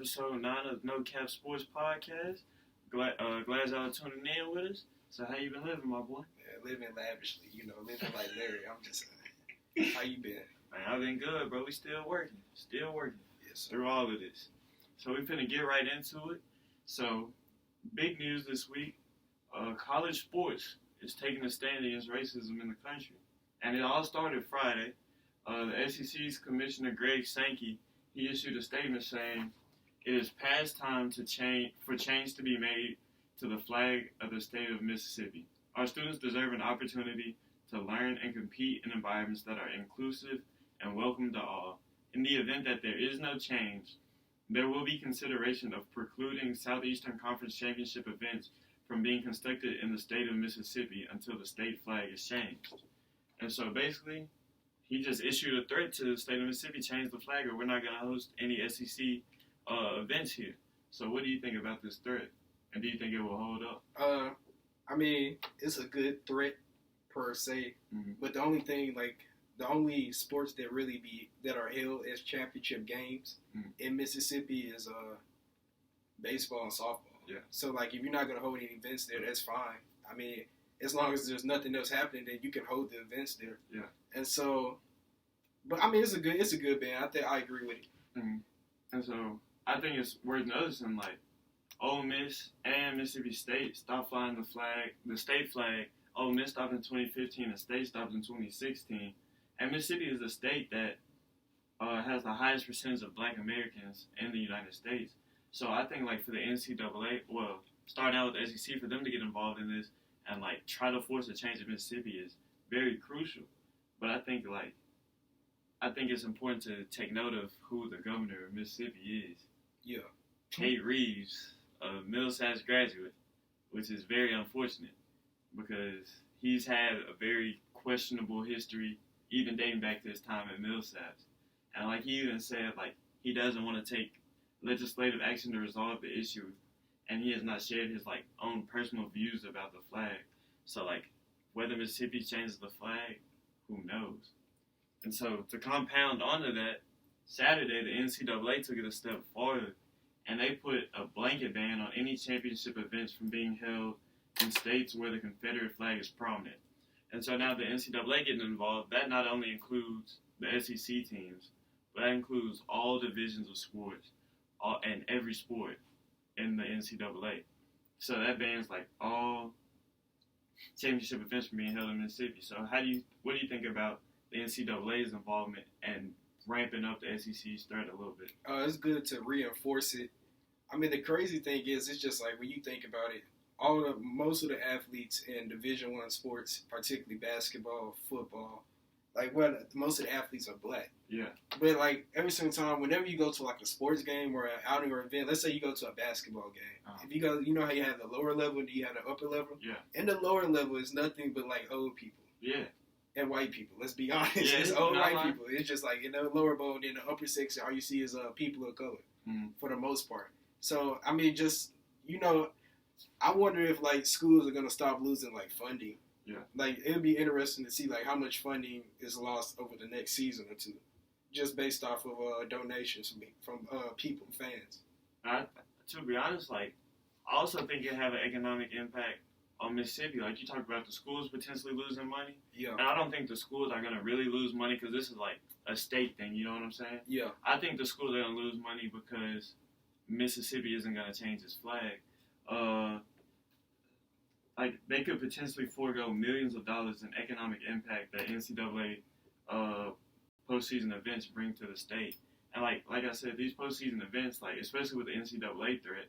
episode 9 of No Cap Sports Podcast. Glad y'all are tuning in with us. So how you been living, my boy? Yeah, living lavishly, living like Larry. I'm just saying. How you been? Man, I've been good, bro. We still working. Yes, sir. Through all of this. So we finna get right into it. So, big news this week. College sports is taking a stand against racism in the country. And it all started Friday. The SEC's Commissioner Greg Sankey, he issued a statement saying, "It is past time for change to be made to the flag of the state of Mississippi. Our students deserve an opportunity to learn and compete in environments that are inclusive and welcome to all. In the event that there is no change, there will be consideration of precluding Southeastern Conference Championship events from being conducted in the state of Mississippi until the state flag is changed." And so basically, he just issued a threat to the state of Mississippi, change the flag or we're not going to host any SEC events here. So what do you think about this threat? And do you think it will hold up? I mean, it's a good threat per se, Mm-hmm. but the only sports that are held as championship games in Mississippi is baseball and softball. Yeah. So like, if you're not gonna hold any events there, that's fine. I mean, as long as there's nothing else happening, then you can hold the events there. Yeah. And so, but I mean, it's a good ban. I agree with it. Mm-hmm. And so I think it's worth noticing, like, Ole Miss and Mississippi State stopped flying the state flag. Ole Miss stopped in 2015, the state stopped in 2016. And Mississippi is a state that has the highest percentage of Black Americans in the United States. So I think, like, for the NCAA, well, starting out with the SEC, for them to get involved in this and, like, try to force a change in Mississippi is very crucial. But I think it's important to take note of who the governor of Mississippi is. Yeah. Tate Reeves, a Millsaps graduate, which is very unfortunate because he's had a very questionable history, even dating back to his time at Millsaps. And like he even said, like, he doesn't want to take legislative action to resolve the issue, and he has not shared his, like, own personal views about the flag. So, like, whether Mississippi changes the flag, who knows? And so, to compound onto that, Saturday, the NCAA took it a step farther, and they put a blanket ban on any championship events from being held in states where the Confederate flag is prominent. And so now the NCAA getting involved, that not only includes the SEC teams, but that includes all divisions of sports and every sport in the NCAA. So that bans, like, all championship events from being held in Mississippi. So what do you think about the NCAA's involvement and ramping up the SEC's threat a little bit? It's good to reinforce it. I mean, the crazy thing is, it's just like, when you think about it, most of the athletes in Division I sports, particularly basketball, football, like, most of the athletes are Black. Yeah. But, like, every single time, whenever you go to, like, a sports game or an outing or event, let's say you go to a basketball game. If you go, you know how you have the lower level and you have the upper level? Yeah. And the lower level is nothing but, like, old people. Yeah. And white people. Let's be honest. Yeah, it's old white people. It's just like, in the lower bowl and in the upper section, all you see is people of color for the most part. So, I mean, just, I wonder if, like, schools are going to stop losing, like, funding. Yeah. Like, it would be interesting to see, like, how much funding is lost over the next season or two, just based off of donations from people, fans. To be honest, like, I also think it have an economic impact on Mississippi. Like, you talked about the schools potentially losing money. Yeah. And I don't think the schools are going to really lose money because this is, like, a state thing. You know what I'm saying? Yeah. I think the schools are going to lose money because Mississippi isn't going to change its flag. Like, they could potentially forego millions of dollars in economic impact that NCAA postseason events bring to the state. And like I said, these postseason events, like, especially with the NCAA threat,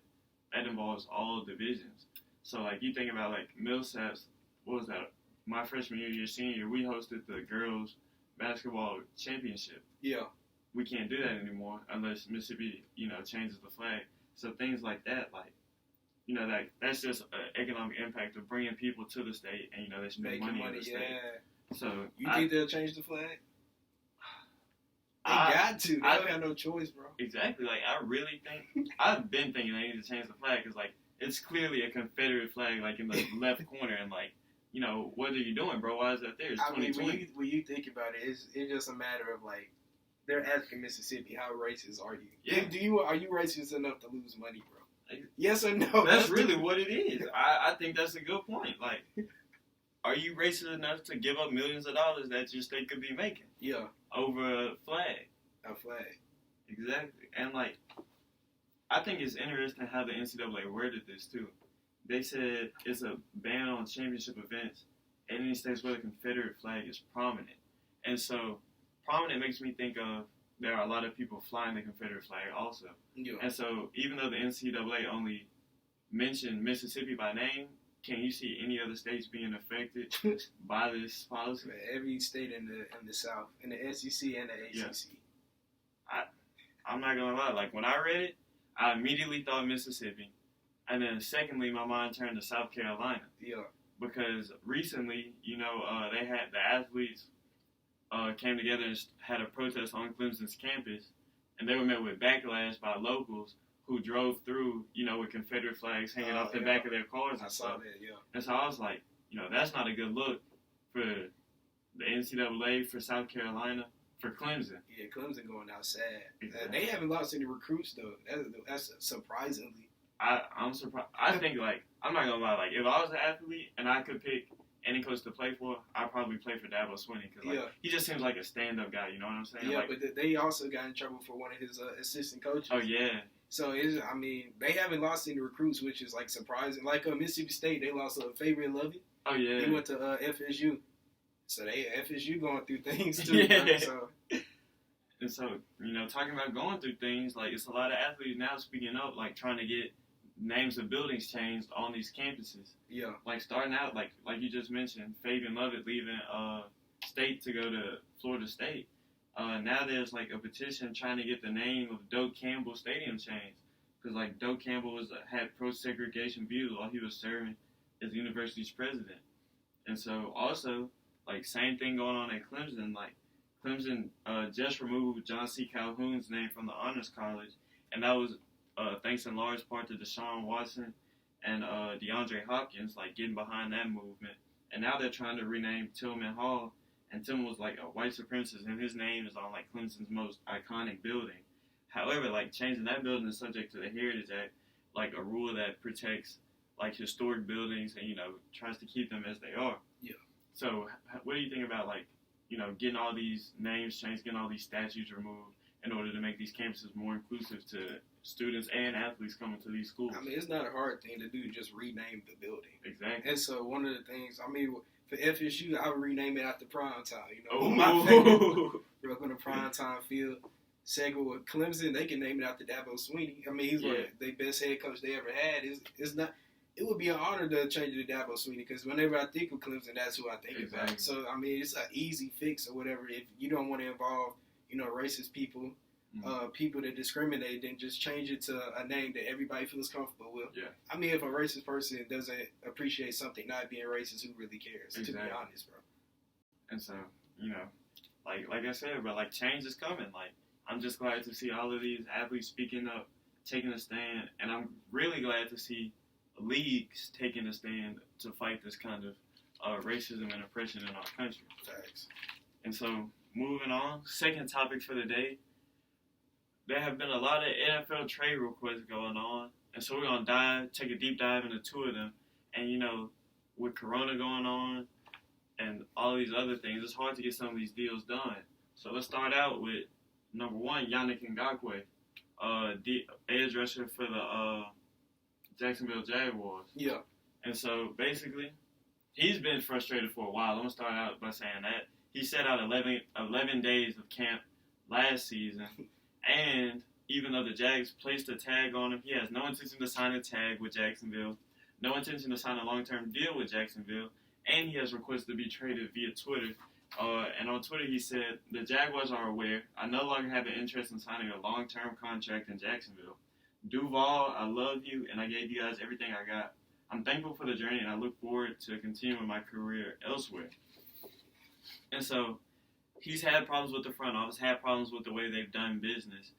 that involves all divisions. So, like, you think about, like, Millsaps, what was that? My freshman year, your senior year, we hosted the girls basketball championship. Yeah. We can't do that anymore unless Mississippi, changes the flag. So things like that, like, that's just an economic impact of bringing people to the state, and, they spend money in the state. So you think they'll change the flag? They got to. They don't have no choice, bro. Exactly. Like, I really think, I've been thinking they need to change the flag because, like, it's clearly a Confederate flag, like, in the left corner, and, like, what are you doing, bro? Why is that there? It's 2020. When you think about it, it's just a matter of, like, they're asking Mississippi, how racist are you? Yeah. Are you racist enough to lose money, bro? Yes or no? That's really what it is. I think that's a good point. Like, are you racist enough to give up millions of dollars that your state could be making? Yeah. Over a flag. A flag. Exactly. And, like, I think it's interesting how the NCAA worded this, too. They said it's a ban on championship events in any states where the Confederate flag is prominent. And so, prominent makes me think of there are a lot of people flying the Confederate flag also. Yeah. And so, even though the NCAA only mentioned Mississippi by name, can you see any other states being affected by this policy? Every state in the South, in the SEC and the ACC. Yeah. I'm not gonna lie. Like, when I read it, I immediately thought Mississippi, and then secondly, my mind turned to South Carolina. Yeah. Because recently, they had the athletes came together and had a protest on Clemson's campus, and they were met with backlash by locals who drove through, with Confederate flags hanging off the back of their cars and stuff. I saw that, yeah. And so I was like, that's not a good look for the NCAA, for South Carolina, for Clemson. Yeah, Clemson going out sad. Exactly. They haven't lost any recruits, though. That's surprisingly. I'm surprised. I think, like, I'm not going to lie, like, if I was an athlete and I could pick any coach to play for, I'd probably play for Dabo Swinney because he just seems like a stand-up guy, you know what I'm saying? Yeah, like, but they also got in trouble for one of his assistant coaches. Oh, yeah. So, they haven't lost any recruits, which is, like, surprising. Like, Mississippi State, they lost Fabian Lovey. Oh, yeah. He went to FSU. So, FSU going through things, too. Yeah. Right? So. And so, talking about going through things, like, it's a lot of athletes now speaking up, like, trying to get names of buildings changed on these campuses. Yeah. Like, starting out, like you just mentioned, Fabian Lovett leaving state to go to Florida State. Now there's, like, a petition trying to get the name of Doak Campbell Stadium changed. Because, like, Doak Campbell had pro-segregation views while he was serving as the university's president. And so, also, like, same thing going on at Clemson. Like, Clemson just removed John C. Calhoun's name from the Honors College. And that was thanks in large part to Deshaun Watson and DeAndre Hopkins, like, getting behind that movement. And now they're trying to rename Tillman Hall. And Tillman was, like, a white supremacist, and his name is on, like, Clemson's most iconic building. However, like, changing that building is subject to the Heritage Act, like, a rule that protects, like, historic buildings and, tries to keep them as they are. Yeah. So what do you think about, like, getting all these names changed, getting all these statues removed in order to make these campuses more inclusive to students and athletes coming to these schools? It's not a hard thing to do, just rename the building. Exactly. And so one of the things, for FSU, I would rename it after Prime Time. My favorite. Grew up in a Prime Time field. Second, with Clemson, they can name it after Dabo Swinney. He's one of the best head coach they ever had. It's not. It would be an honor to change it to Dabo Swinney because whenever I think of Clemson, that's who I think about. So, it's an easy fix or whatever. If you don't want to involve, racist people, people that discriminate, then just change it to a name that everybody feels comfortable with. Yeah. If a racist person doesn't appreciate something not being racist, who really cares? Exactly. To be honest, bro. And so, like I said, bro, like, change is coming. Like, I'm just glad to see all of these athletes speaking up, taking a stand, and I'm really glad to see leagues taking a stand to fight this kind of racism and oppression in our country. Thanks. And so, moving on, second topic for the day. There have been a lot of NFL trade requests going on, and so we're going to take a deep dive into two of them. And, with Corona going on and all these other things, it's hard to get some of these deals done. So let's start out with number one, Yannick Ngakoue, the edge rusher for the Jacksonville Jaguars. Yeah. And so, basically, he's been frustrated for a while. I'm going to start out by saying that. He set out 11 days of camp last season, and even though the Jags placed a tag on him, he has no intention to sign a tag with Jacksonville, no intention to sign a long-term deal with Jacksonville, and he has requested to be traded via Twitter. And on Twitter, he said, "The Jaguars are aware. I no longer have an interest in signing a long-term contract in Jacksonville. Duval, I love you, and I gave you guys everything I got. I'm thankful for the journey, and I look forward to continuing my career elsewhere." And so, he's had problems with the front office, had problems with the way they've done business.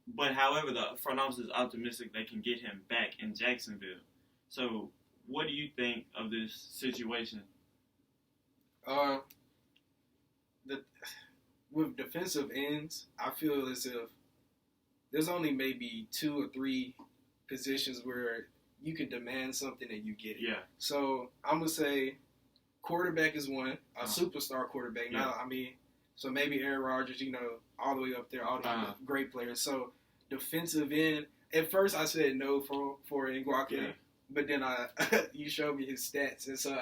But however, the front office is optimistic they can get him back in Jacksonville. So, what do you think of this situation? The with defensive ends, I feel as if there's only maybe 2 or 3 positions where you can demand something and you get it. Yeah. So I'm gonna say quarterback is one, a superstar quarterback. Yeah. Now, I mean, so maybe Aaron Rodgers, all the way up there, all the great players. So defensive end. At first, I said no for Ngakoue, but then you showed me his stats, and so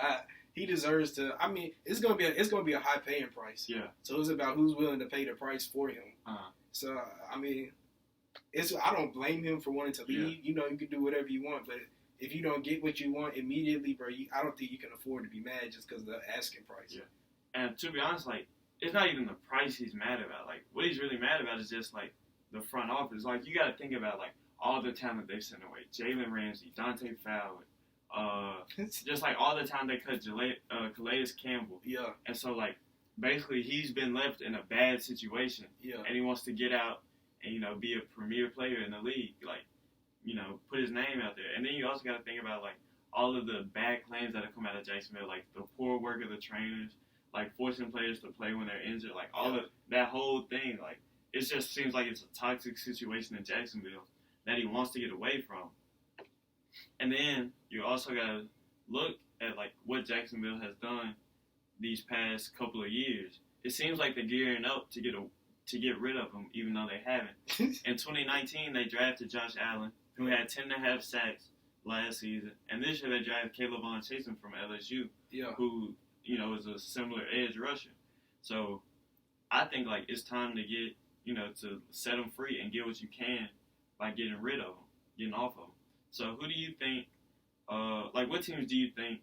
he deserves to. I mean, it's gonna be a high paying price. Yeah. So it's about who's willing to pay the price for him. So I mean, I don't blame him for wanting to leave. Yeah. You can do whatever you want, but if you don't get what you want immediately, bro, I don't think you can afford to be mad just because of the asking price. Yeah. And to be honest, like, it's not even the price he's mad about. Like, what he's really mad about is just, like, the front office. Like, you got to think about, like, all the talent they've sent away. Jalen Ramsey, Dante Fowler, just, like, all the time they cut Calais Campbell. Yeah. And so, like, basically he's been left in a bad situation. Yeah. And he wants to get out and, be a premier player in the league. Like, put his name out there. And then you also got to think about, like, all of the bad claims that have come out of Jacksonville, like the poor work of the trainers, like forcing players to play when they're injured, like all of that whole thing. Like, it just seems like it's a toxic situation in Jacksonville that he wants to get away from. And then you also got to look at, like, what Jacksonville has done these past couple of years. It seems like they're gearing up to get rid of him, even though they haven't. In 2019, they drafted Josh Allen, who had 10.5 sacks last season. And this year they drafted Caleb Chasen from LSU, who, is a similar edge rusher. So I think, like, it's time to get, to set him free and get what you can by getting rid of him, getting off of him. So who do you think, what teams do you think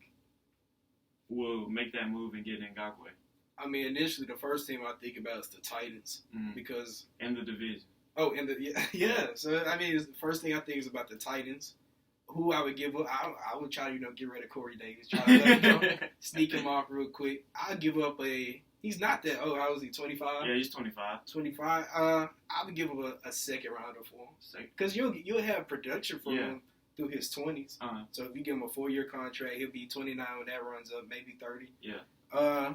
will make that move and get Ngakoue? I mean, initially, the first team I think about is the Titans because in the division. Oh, yeah. So I mean, the first thing I think is about the Titans, who I would give up. I would try to get rid of Corey Davis, try to let him go, sneak him off real quick. I'd give up He's not that. Oh, how is he? 25. Yeah, he's 25. 25. I would give him a second rounder for him because you'll have production from him through his 20s. So if you give him a 4-year contract, he'll be 29 when that runs up, maybe 30. Yeah.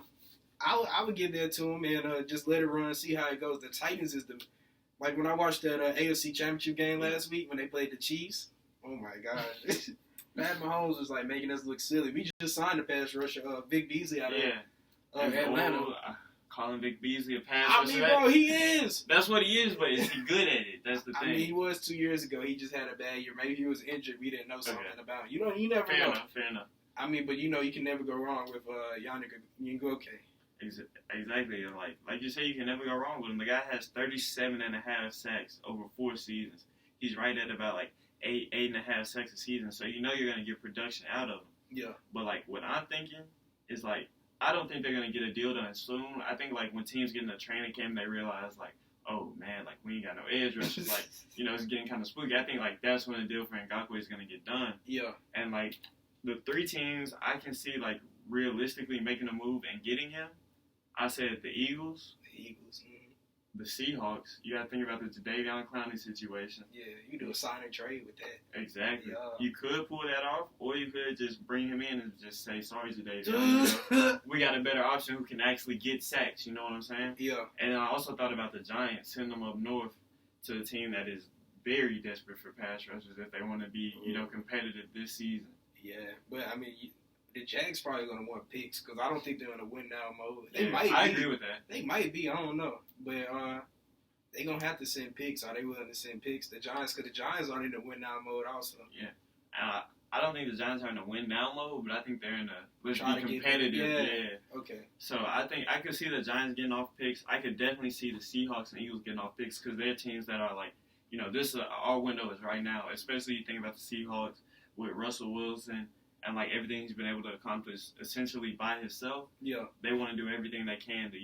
I would give that to him and just let it run, see how it goes. The Titans is like when I watched that AFC Championship game last week when they played the Chiefs. Oh my God, Pat Mahomes was like making us look silly. We just signed a pass rusher, Vic Beasley out of Atlanta. Calling Vic Beasley a pass I rusher. mean, bro, he is. That's what he is, but is he good at it? That's the thing. I mean, he was 2 years ago. He just had a bad year. Maybe he was injured. We didn't know something about him. You never know. Fair enough. I mean, but you can never go wrong with Yannick Ngakoue. Exactly. And like you say, you can never go wrong with him. The guy has 37.5 sacks over 4 seasons. He's right at about like 8.5 sacks a season. So you're going to get production out of him. Yeah. But like what I'm thinking is like, I don't think they're going to get a deal done soon. I think like when teams get in the training camp, they realize like, oh man, like we ain't got no edge rushers. Like, it's getting kind of spooky. I think like that's when the deal for Ngakoue is going to get done. Yeah. And like the 3 teams I can see like realistically making a move and getting him, I said the Eagles. The Seahawks. You got to think about the Jadeveon Clowney situation. Yeah, you do a sign and trade with that. Exactly. Yeah. You could pull that off, or you could just bring him in and just say, sorry, Jadeveon. We got a better option who can actually get sacks. You know what I'm saying? Yeah. And I also thought about the Giants, sending them up north to a team that is very desperate for pass rushers if they want to be, competitive this season. Yeah, but I mean, the Jags probably going to want picks because I don't think they're in a win now mode. I agree with that. They might be. I don't know. But they're going to have to send picks. Are they willing to send picks? The Giants, because the Giants aren't in a win now mode also. Yeah. I don't think the Giants are in a win now mode, but I think they're in a let's be competitive. Yeah. Okay. So I think I could see the Giants getting off picks. I could definitely see the Seahawks and Eagles getting off picks because they're teams that are like, this is our window is right now. Especially you think about the Seahawks with Russell Wilson. And, like, everything he's been able to accomplish essentially by himself, they want to do everything they can to,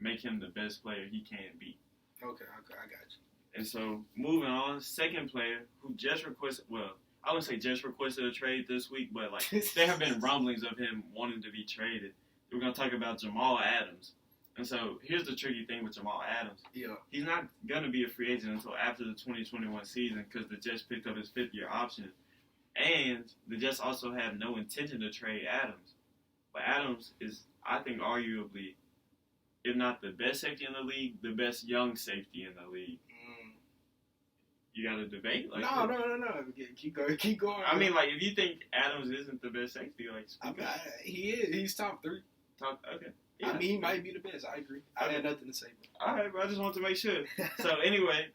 make him the best player he can be. Okay, I got you. And so, moving on, second player who just requested, I wouldn't say just requested a trade this week, but, like, there have been rumblings of him wanting to be traded. We're going to talk about Jamal Adams. And so, here's the tricky thing with Jamal Adams. Yeah. He's not going to be a free agent until after the 2021 season because the Jets picked up his 5th-year option. And the Jets also have no intention to trade Adams. But Adams is, I think, arguably, if not the best safety in the league, the best young safety in the league. You got a debate? Like, no. Keep going. I mean, like, if you think Adams isn't the best safety, like, he is. He's top 3. Okay. Yeah. I mean, he might be the best. I agree. I had nothing to say. All right, bro. I just wanted to make sure. So, anyway,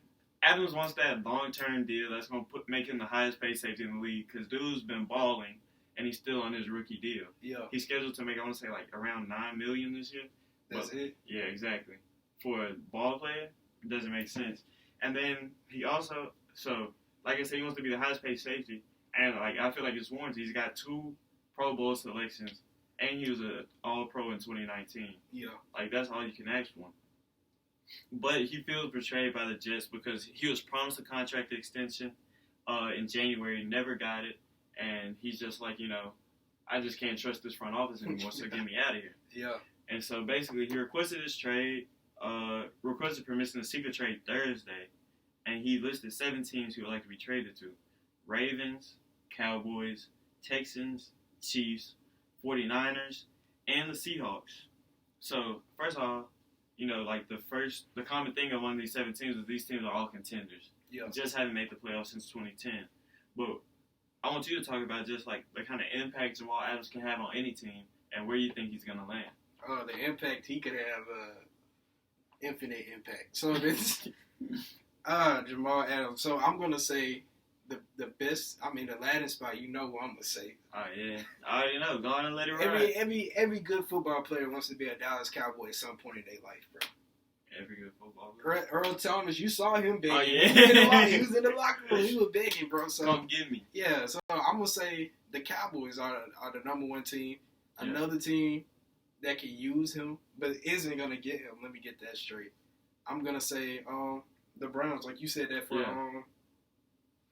Adams wants that long-term deal that's going to make him the highest-paid safety in the league because dude's been balling, and he's still on his rookie deal. Yeah. He's scheduled to make, I want to say, like, around $9 million this year. That's it? Yeah, exactly. For a ball player, it doesn't make sense. And then he also, so, like I said, he wants to be the highest-paid safety, and, like, I feel like it's warranted. He's got 2 Pro Bowl selections, and he was an All-Pro in 2019. Yeah. Like, that's all you can ask for. But he feels betrayed by the Jets because he was promised a contract extension in January, never got it, and he's just like, I just can't trust this front office anymore, so get me out of here. Yeah. And so, basically, he requested his trade, requested permission to seek a trade Thursday, and he listed 7 teams he would like to be traded to. Ravens, Cowboys, Texans, Chiefs, 49ers, and the Seahawks. So, first off, the common thing among these 7 teams is these teams are all contenders. Yeah. Just haven't made the playoffs since 2010. But I want you to talk about just, like, the kind of impact Jamal Adams can have on any team and where you think he's going to land. The impact he could have, infinite impact. So, this, Jamal Adams. So, I'm going to say the best, the landing spot, who I'm going to say. Oh, yeah. I already know. Go on and let it ride. Every good football player wants to be a Dallas Cowboy at some point in their life, bro. Every good football player. Earl Thomas, you saw him begging. Oh, yeah. He was in the locker room. He was begging, bro. So, come get me. Yeah, so I'm going to say the Cowboys are the number 1 team. Yeah. Another team that can use him, but isn't going to get him. Let me get that straight. I'm going to say the Browns, like you said that for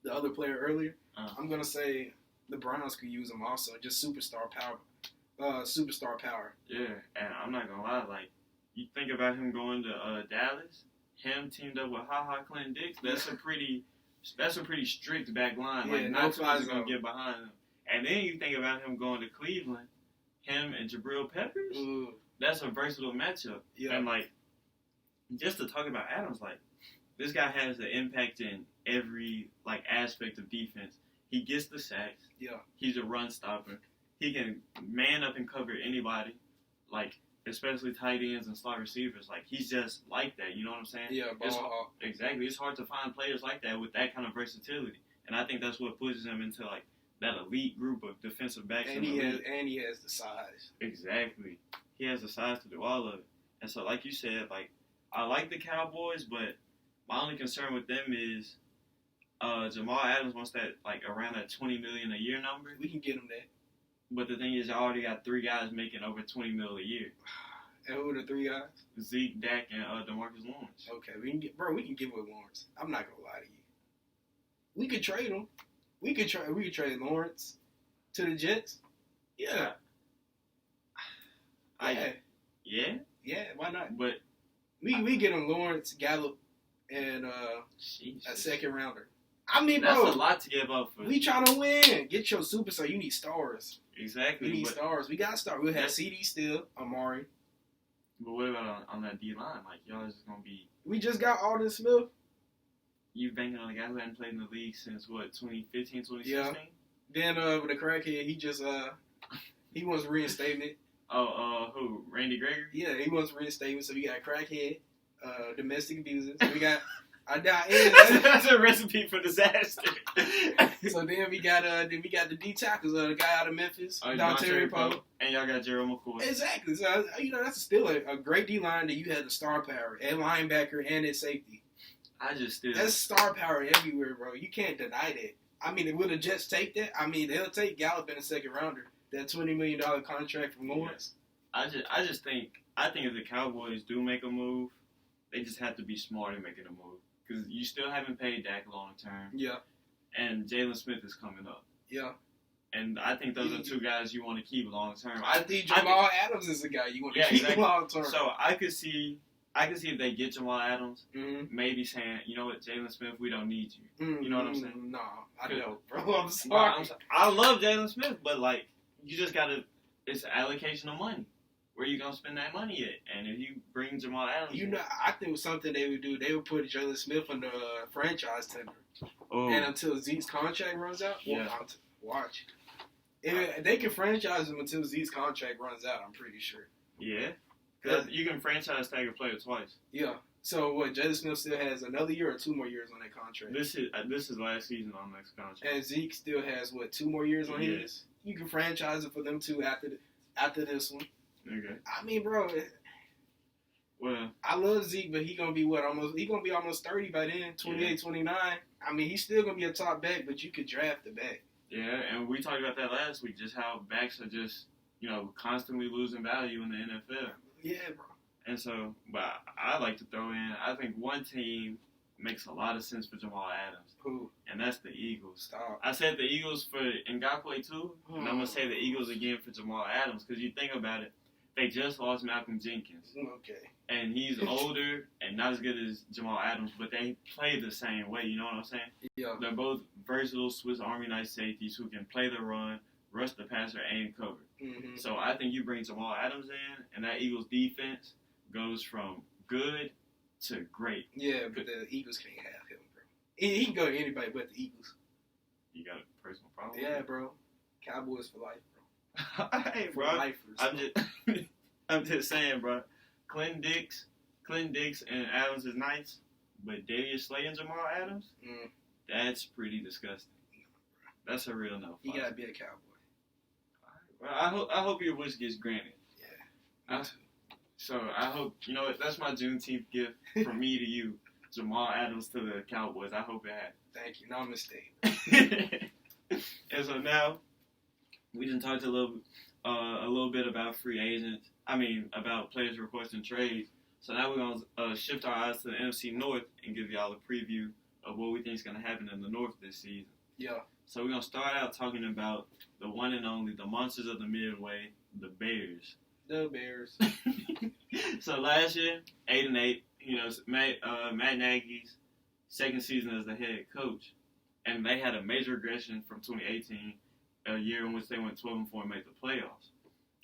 the other player earlier. I'm going to say the Browns could use him also. Just superstar power. Yeah, and I'm not going to lie, like, you think about him going to Dallas, him teamed up with Clinton Dix, that's a pretty strict back line. Like, nobody's going to get behind him. And then you think about him going to Cleveland, him and Jabril Peppers, that's a versatile matchup. Yeah. And, like, just to talk about Adams, like, this guy has the impact in every, like, aspect of defense. He gets the sacks. Yeah. He's a run stopper. He can man up and cover anybody, like, especially tight ends and slot receivers. Like, he's just like that. You know what I'm saying? Yeah, exactly. It's hard to find players like that with that kind of versatility. And I think that's what pushes him into, like, that elite group of defensive backs. And he has the size. Exactly. He has the size to do all of it. And so, like you said, like, I like the Cowboys, but my only concern with them is Jamal Adams wants that, like, around that $20 million a year number. We can get him that. But the thing is, I already got 3 guys making over $20 million a year. And who are the 3 guys? Zeke, Dak, and DeMarcus Lawrence. Okay, we can give up Lawrence. I'm not gonna lie to you. We could trade him. We could trade Lawrence to the Jets. Yeah. Yeah. Why not? But we get him Lawrence, Gallup, and a second rounder. I mean, that's bro, a lot to give up for. We trying to win. Get your superstar. You need stars. Exactly. We need stars. We got stars. We'll have CD still, Amari. But what about on that D line? Like, y'all is just gonna be. We just got Alden Smith. You banking on a guy who hadn't played in the league since what, 2015, 2016? Yeah. Then with the crackhead, he just he wants reinstatement. Who? Randy Gregory? Yeah, he wants reinstatement. So we got crackhead, domestic abusers. We got. That's a recipe for disaster. So then we got the D tackles, the guy out of Memphis, Dontari Poe, and y'all got Gerald McCoy. Exactly. So that's still a great D line that you had the star power at linebacker and at safety. That's star power everywhere, bro. You can't deny that. I mean, will the Jets take that? I mean, they'll take Gallup in a second rounder. That $20 million contract from Lawrence. I think if the Cowboys do make a move, they just have to be smart in making a move. Because you still haven't paid Dak long term. Yeah. And Jalen Smith is coming up. Yeah. And I think those are 2 guys you want to keep long term. I think Jamal Adams is the guy you want to keep long term. So I could see if they get Jamal Adams, maybe saying, you know what, Jalen Smith, we don't need you. You know what I'm saying? No, I don't, bro. I'm sorry. I love Jalen Smith, but, like, you just got to – it's an allocation of money. where you gonna spend that money at? And if you bring Jamal Adams, I think something they would do, they would put Jalen Smith on the franchise tender, and until Zeke's contract runs out, watch. They can franchise him until Zeke's contract runs out. I'm pretty sure. Yeah, because you can franchise tag a player twice. Yeah. So what? Jalen Smith still has another year or 2 more years on that contract. This is last season on next contract. And Zeke still has 2 more years on his. You can franchise it for them two after this one. Okay. I mean, bro. Well, I love Zeke, but he gonna be almost 30 by then, 28, 29. I mean, he's still gonna be a top back, but you could draft the back. Yeah, and we talked about that last week, just how backs are just, constantly losing value in the NFL. Yeah, bro. And so, but I like to throw in, I think one team makes a lot of sense for Jamal Adams. Who? And that's the Eagles. Stop. I said the Eagles for Ngakoue too, and I'm going to say the Eagles again for Jamal Adams, because you think about it, they just lost Malcolm Jenkins. Okay. And he's older and not as good as Jamal Adams, but they play the same way, you know what I'm saying? Yeah. They're both versatile Swiss Army knife safeties who can play the run, rush the passer, and cover. Mm-hmm. So I think you bring Jamal Adams in, and that Eagles defense goes from good to great. Yeah, but the Eagles can't have him, bro. He can go to anybody but the Eagles. You got a personal problem? Yeah, bro. Cowboys for life, bro. Hey, For bro. lifers. I'm just saying, bro. Clinton Dix and Adams is nice, but Darius Slay and Jamal Adams, that's pretty disgusting. That's a real no. You gotta be a Cowboy. Well, I hope your wish gets granted. Yeah. So I hope, that's my Juneteenth gift from me to you, Jamal Adams to the Cowboys. I hope it happens. Thank you. No mistake. And so now we done talked a little bit about free agents. About players requesting trades. So now we're going to shift our eyes to the NFC North and give y'all a preview of what we think is going to happen in the North this season. Yeah. So we're going to start out talking about the one and only, the monsters of the Midway, the Bears. The Bears. So last year, 8-8, Matt Nagy's second season as the head coach. And they had a major regression from 2018, a year in which they went 12-4 and made the playoffs.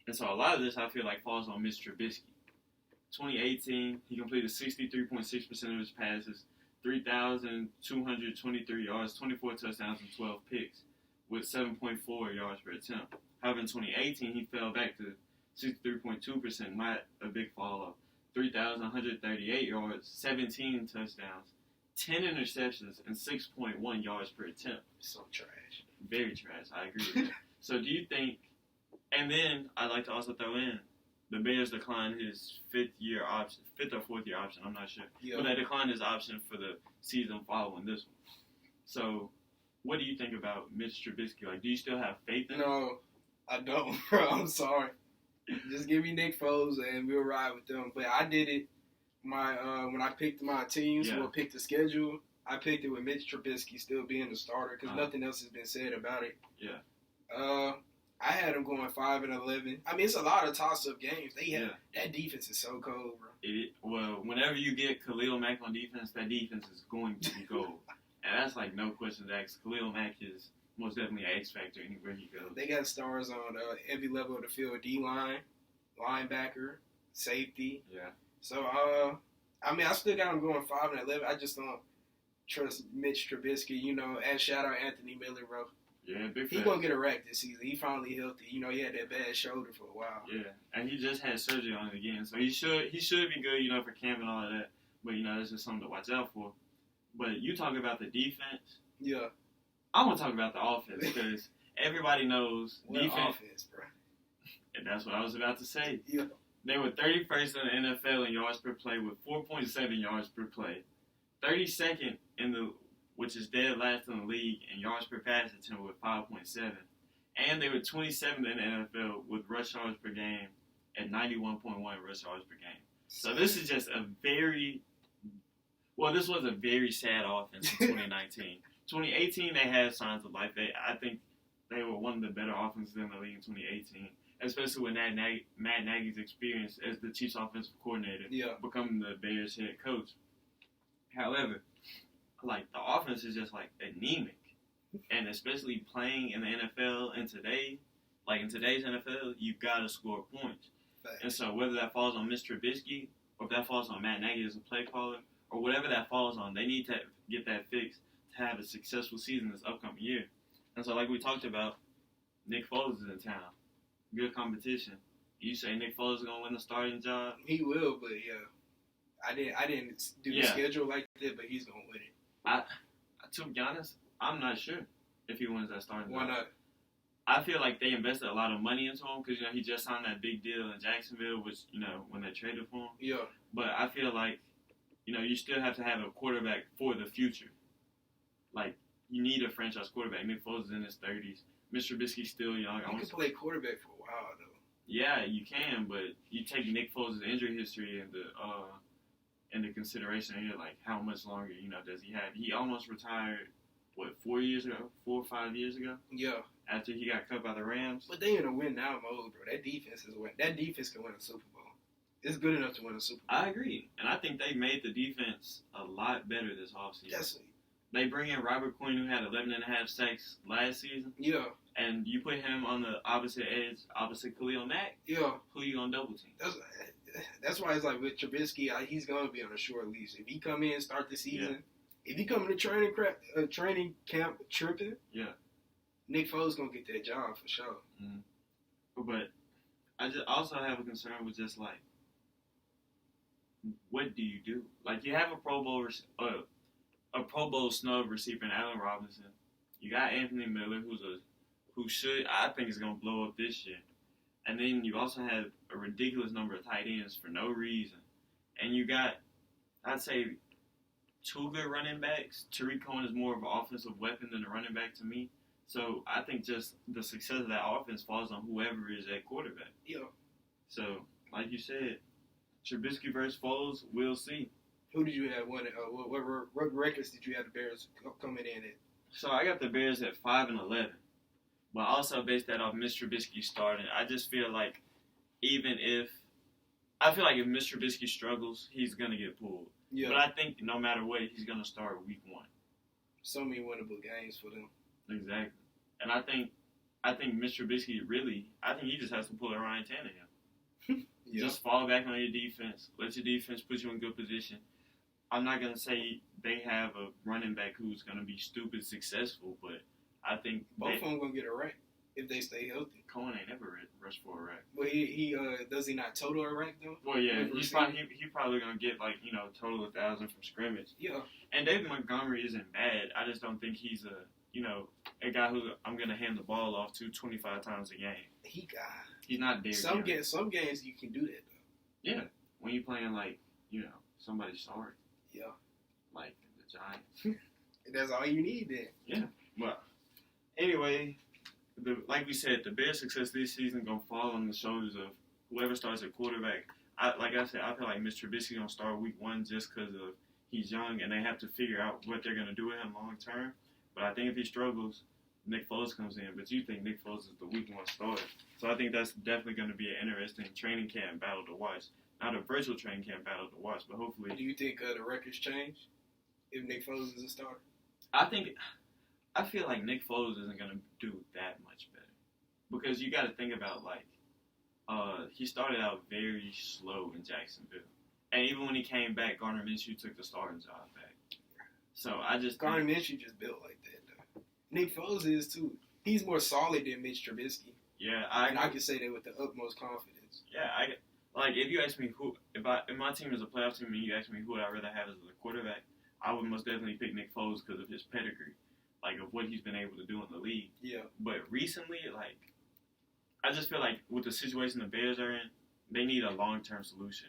And so a lot of this, I feel like, falls on Mr. Trubisky. 2018, he completed 63.6% of his passes, 3,223 yards, 24 touchdowns, and 12 picks, with 7.4 yards per attempt. However, in 2018, he fell back to 63.2%, not a big fall off. 3,138 yards, 17 touchdowns, 10 interceptions, and 6.1 yards per attempt. So trash. Very trash. I agree with that. So do you think... And then I'd like to also throw in the Bears declined his fifth or fourth year option. I'm not sure, but they declined his option for the season following this one. So, what do you think about Mitch Trubisky? Like, do you still have faith in him? No, I don't, bro. I'm sorry. Just give me Nick Foles and we'll ride with them. But I did it. When I picked my teams, or picked the schedule, I picked it with Mitch Trubisky still being the starter because nothing else has been said about it. Yeah. I had them going 5-11. It's a lot of toss-up games. That defense is so cold, bro. Whenever you get Khalil Mack on defense, that defense is going to be gold. And that's like no question to ask. Khalil Mack is most definitely an X factor anywhere he goes. They got stars on every level of the field: D-line, linebacker, safety. Yeah. So I still got them going 5-11. I just don't trust Mitch Trubisky. And shout out Anthony Miller, bro. Yeah, big He gonna get a rack this season. He finally healthy. He had that bad shoulder for a while. Yeah, and he just had surgery on it again, so he should be good, for camp and all of that. But that's just something to watch out for. But you talk about the defense. Yeah. I want to talk about the offense because everybody knows defense. Offense, bro. And that's what I was about to say. Yeah. They were 31st in the NFL in yards per play with 4.7 yards per play. 32nd which is dead last in the league in yards per pass attempt with 5.7. And they were 27th in the NFL with rush yards per game at 91.1 rush yards per game. So this is just this was a very sad offense in 2019. 2018, they had signs of life. I think they were one of the better offenses in the league in 2018, especially with Matt Nagy's experience as the Chiefs offensive coordinator, becoming the Bears head coach. However, the offense is just, anemic. And especially playing in the NFL in today's NFL, you've got to score points. And so whether that falls on Mr. Trubisky or if that falls on Matt Nagy as a play caller or whatever that falls on, they need to get that fixed to have a successful season this upcoming year. And so like we talked about, Nick Foles is in town. Good competition. You say Nick Foles is going to win the starting job? He will, but I didn't do the schedule like that, but he's going to win it. To be honest, I'm not sure if he wins that starting job. Why not? I feel like they invested a lot of money into him because, he just signed that big deal in Jacksonville, which, when they traded for him. Yeah. But I feel like, you still have to have a quarterback for the future. Like, you need a franchise quarterback. Nick Foles is in his 30s. Mr. Trubisky's still young. You can play quarterback for a while, though. Yeah, you can, but you take Nick Foles' injury history into consideration, and you're like, how much longer, does he have? He almost retired, 4 or 5 years ago? Yeah. After he got cut by the Rams. But they in a win-now mode, bro. That defense can win a Super Bowl. It's good enough to win a Super Bowl. I agree. And I think they made the defense a lot better this offseason. Yes. They bring in Robert Quinn, who had 11.5 sacks last season. Yeah. And you put him on the opposite edge, opposite Khalil Mack. Yeah. Who you going to double team? That's why it's like with Trubisky, he's going to be on a short leash. If he come in and start the season, if he come in the training camp tripping, Nick Foles going to get that job for sure. Mm-hmm. But I just also have a concern with just like, what do you do? Like, you have a Pro Bowl snub receiver in Allen Robinson. You got Anthony Miller, who I think is going to blow up this year. And then you also have a ridiculous number of tight ends for no reason. And you got, I'd say, 2 good running backs. Tariq Cohen is more of an offensive weapon than a running back to me. So I think just the success of that offense falls on whoever is at quarterback. Yeah. So, like you said, Trubisky versus Foles, we'll see. Who did you have winning? What records did you have the Bears coming in at? So I got the Bears at 5-11, but I also based that off Mr. Trubisky starting. I just feel like if Mr. Trubisky struggles, he's gonna get pulled. Yeah. But I think no matter what, he's gonna start week 1. So many winnable games for them. Exactly, and I think Mr. Trubisky he just has to pull a Ryan Tannehill. Just fall back on your defense. Let your defense put you in good position. I'm not going to say they have a running back who's going to be stupid successful, but I think both of them going to get a rack if they stay healthy. Cohen ain't never rushed for a rack. Well, he does he not total a rack, though? Well, yeah. He's probably going to get, total 1,000 from scrimmage. Yeah. And David Montgomery isn't bad. I just don't think he's a guy who I'm going to hand the ball off to 25 times a game. He's not there. Some games you can do that, though. Yeah. When you're playing, somebody's sorry. Yeah. Like the Giants. That's all you need then. Yeah. Well, anyway, like we said, the Bears' success this season going to fall on the shoulders of whoever starts at quarterback. I feel like Mr. Trubisky going to start week 1 just because of he's young and they have to figure out what they're going to do with him long term. But I think if he struggles, Nick Foles comes in. But you think Nick Foles is the week 1 starter. So I think that's definitely going to be an interesting training camp battle to watch. Not a virtual training camp battle to watch, but hopefully. Do you think the records change if Nick Foles is a starter? I feel like Nick Foles isn't going to do that much better. Because you got to think about, he started out very slow in Jacksonville. And even when he came back, Gardner Minshew took the starting job back. So Gardner Minshew just built like that, though. Nick Foles is, too. He's more solid than Mitch Trubisky. Yeah, I can say that with the utmost confidence. Yeah, if you ask me if my team is a playoff team and you ask me who would I rather have as a quarterback, I would most definitely pick Nick Foles because of his pedigree, of what he's been able to do in the league. Yeah. But recently, I just feel like with the situation the Bears are in, they need a long-term solution,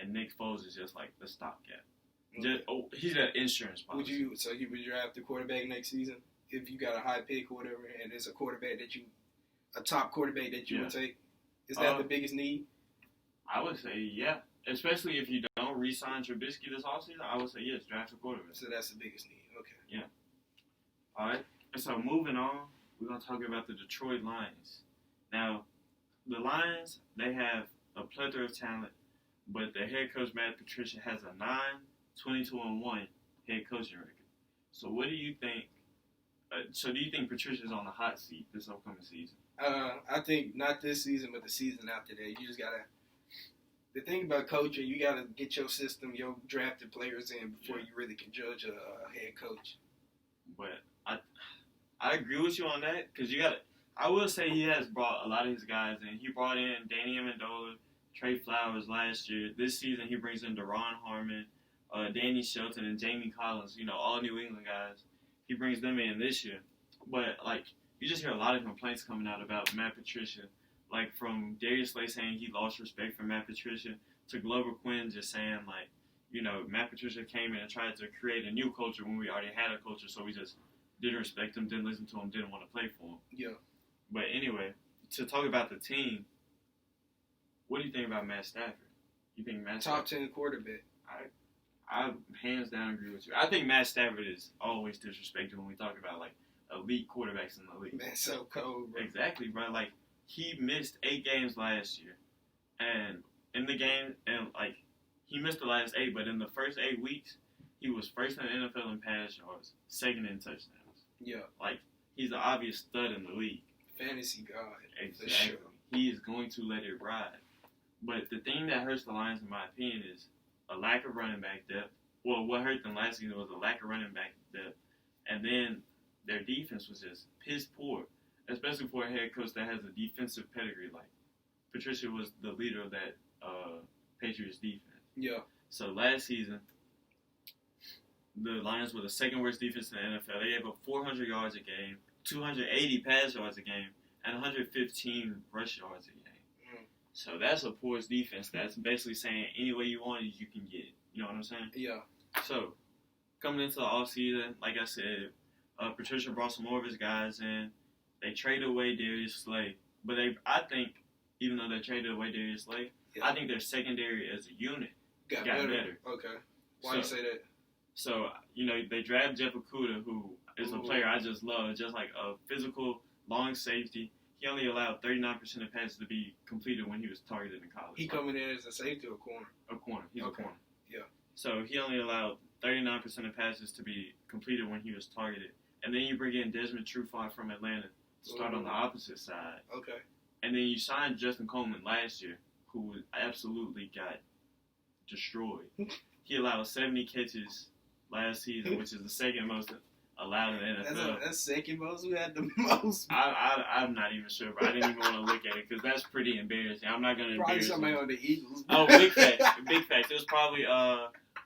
and Nick Foles is just the stopgap. Okay. He's an insurance policy. Would you draft the quarterback next season if you got a high pick or whatever, and it's a top quarterback that you would take? Is that the biggest need? I would say, yeah. Especially if you don't re-sign Trubisky this offseason, I would say, yes, draft a quarterback. So that's the biggest need. Okay. Yeah. All right. And so moving on, we're going to talk about the Detroit Lions. Now, the Lions, they have a plethora of talent, but their head coach, Matt Patricia, has a 9-22-1 head coaching record. So what do you think? Do you think Patricia's on the hot seat this upcoming season? I think not this season, but the season after that. You just got to the thing about coaching, you got to get your system, your drafted players in before you really can judge a head coach. But I agree with you on that because you got to. I will say he has brought a lot of his guys in. He brought in Danny Amendola, Trey Flowers last year. This season he brings in Deron Harmon, Danny Shelton, and Jamie Collins. All New England guys. He brings them in this year. But you just hear a lot of complaints coming out about Matt Patricia. From Darius Slay saying he lost respect for Matt Patricia to Glover Quinn just saying, Matt Patricia came in and tried to create a new culture when we already had a culture, so we just didn't respect him, didn't listen to him, didn't want to play for him. Yeah. But anyway, to talk about the team, what do you think about Matt Stafford? You think Matt Top Stafford? 10 quarterback. I hands down agree with you. I think Matt Stafford is always disrespected when we talk about, elite quarterbacks in the league. Man, so cold, bro. Exactly, bro. He missed 8 games last year, and in the game, he missed the last 8, but in the first 8 weeks, he was first in the NFL in pass yards, second in touchdowns. Yeah. He's an obvious stud in the league. Fantasy god. Exactly. For sure. He is going to let it ride. But the thing that hurts the Lions, in my opinion, is a lack of running back depth. Well, what hurt them last season was a lack of running back depth, and then their defense was just piss poor. Especially for a head coach that has a defensive pedigree. Patricia was the leader of that Patriots defense. Yeah. So last season, the Lions were the second worst defense in the NFL. They gave up 400 yards a game, 280 pass yards a game, and 115 rush yards a game. So that's a poor defense. That's basically saying any way you want it, you can get it. You know what I'm saying? Yeah. So coming into the offseason, like I said, Patricia brought some more of his guys in. They traded away Darius Slay, but I think, even though they traded away Darius Slay, I think their secondary as a unit got better. Okay. Why do you say that? So, they drafted Jeff Okudah, who is a player I just love, just like a physical, long safety. He only allowed 39% of passes to be completed when he was targeted in college. He coming in as a safety or a corner? A corner. He's a corner. Yeah. So he only allowed 39% of passes to be completed when he was targeted. And then you bring in Desmond Trufant from Atlanta. Start on the opposite side. Okay. And then you signed Justin Coleman last year, who absolutely got destroyed. He allowed 70 catches last season, which is the second most allowed in the NFL. That's second most. Who had the most? I'm not even sure, but I didn't even want to look at it because that's pretty embarrassing. I'm not going to embarrass Probably somebody on the Eagles. Oh, big facts. Big facts. It was probably,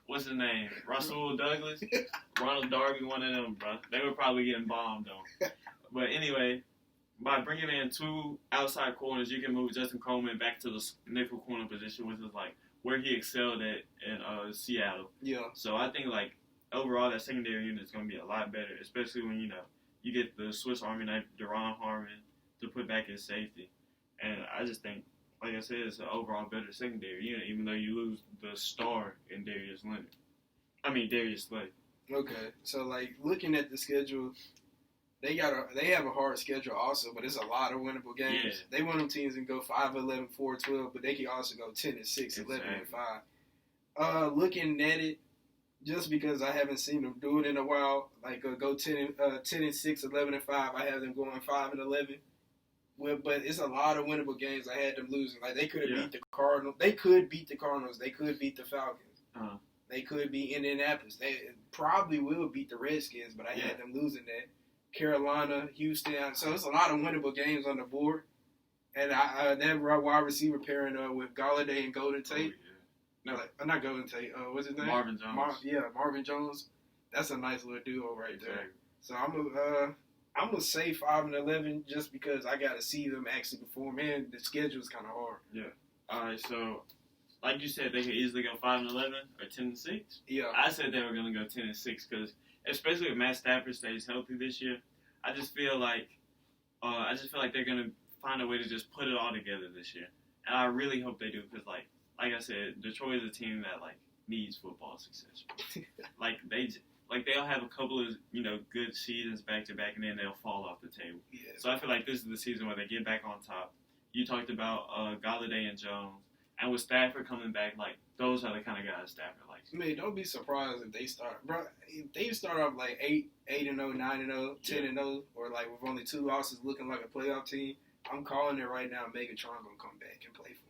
what's his name? Rasul Douglas? Ronald Darby, one of them, bro. They were probably getting bombed on. But anyway, by bringing in 2 outside corners, you can move Justin Coleman back to the nickel corner position, which is where he excelled at in Seattle. Yeah. So I think overall that secondary unit is going to be a lot better, especially when you get the Swiss Army knife Deron Harmon to put back as safety, and I just think, like I said, it's an overall better secondary unit, even though you lose the star in Darius Slay. Okay, so looking at the schedule. They have a hard schedule also, but it's a lot of winnable games. Yeah. They want them teams and go 5-11, 4-12, but they can also go 10-6, 11-5. Looking at it, just because I haven't seen them do it in a while, go 10-6, 11-5. I have them going 5-11. Well, but it's a lot of winnable games. I had them losing. They could have beat the Cardinals. They could beat the Cardinals. They could beat the Falcons. They could beat Indianapolis. They probably will beat the Redskins, but I had them losing that. Carolina, Houston. So it's a lot of winnable games on the board. And that wide receiver pairing with Galladay and Golden Tate. Oh, yeah. No, not Golden Tate. What's his name? Marvin Jones. Marvin Jones. That's a nice little duo right there. So I'm gonna say 5-11 just because I gotta see them actually perform. And the schedule's kind of hard. Yeah. All right. So, like you said, they could easily go 5-11 or 10-6. Yeah. I said they were gonna go 10-6 because, especially if Matt Stafford stays healthy this year, I just feel like they're gonna find a way to just put it all together this year, and I really hope they do because, like I said, Detroit is a team that needs football success. They'll have a couple of good seasons back to back, and then they'll fall off the table. Yeah. So I feel like this is the season where they get back on top. You talked about Galladay and Jones, and with Stafford coming back, those are the kind of guys Stafford likes. Man, don't be surprised if they start, bro. If they start off 8-0, 9-0, 10-0, or with only 2 losses, looking like a playoff team. I'm calling it right now. Megatron gonna come back and play for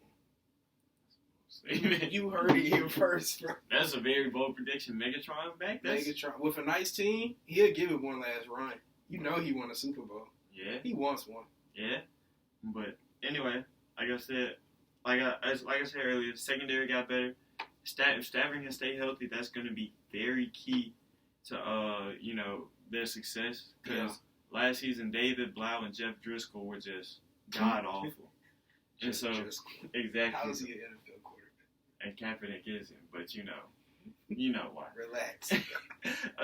Jones. You heard it here first, bro. That's a very bold prediction. Megatron back? Megatron. With a nice team, he'll give it one last run. You know he won a Super Bowl. Yeah. He wants one. Yeah. But anyway, like I said earlier, secondary got better. If Stafford can stay healthy, that's going to be very key to, their success. Because last season, David Blau and Jeff Driscoll were just god-awful. And so, exactly. How is he an NFL quarterback? And Kaepernick isn't, but you know why. Relax.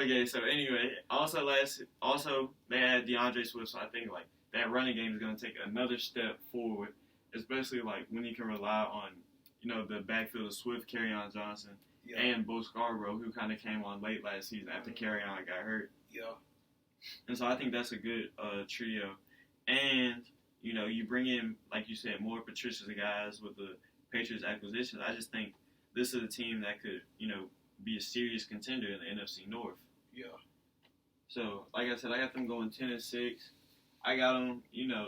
Okay, so anyway, also they had DeAndre Swift, so I think like that running game is going to take another step forward, especially like when you can rely on the backfield of Swift, Kerryon Johnson, and Bo Scarborough, who kind of came on late last season after Kerryon got hurt. Yeah. And so I think that's a good trio, and you bring in, like you said, more Patricia's guys with the Patriots acquisitions. I just think this is a team that could be a serious contender in the NFC North. Yeah. So, like I said, I got them going 10-6. I got them,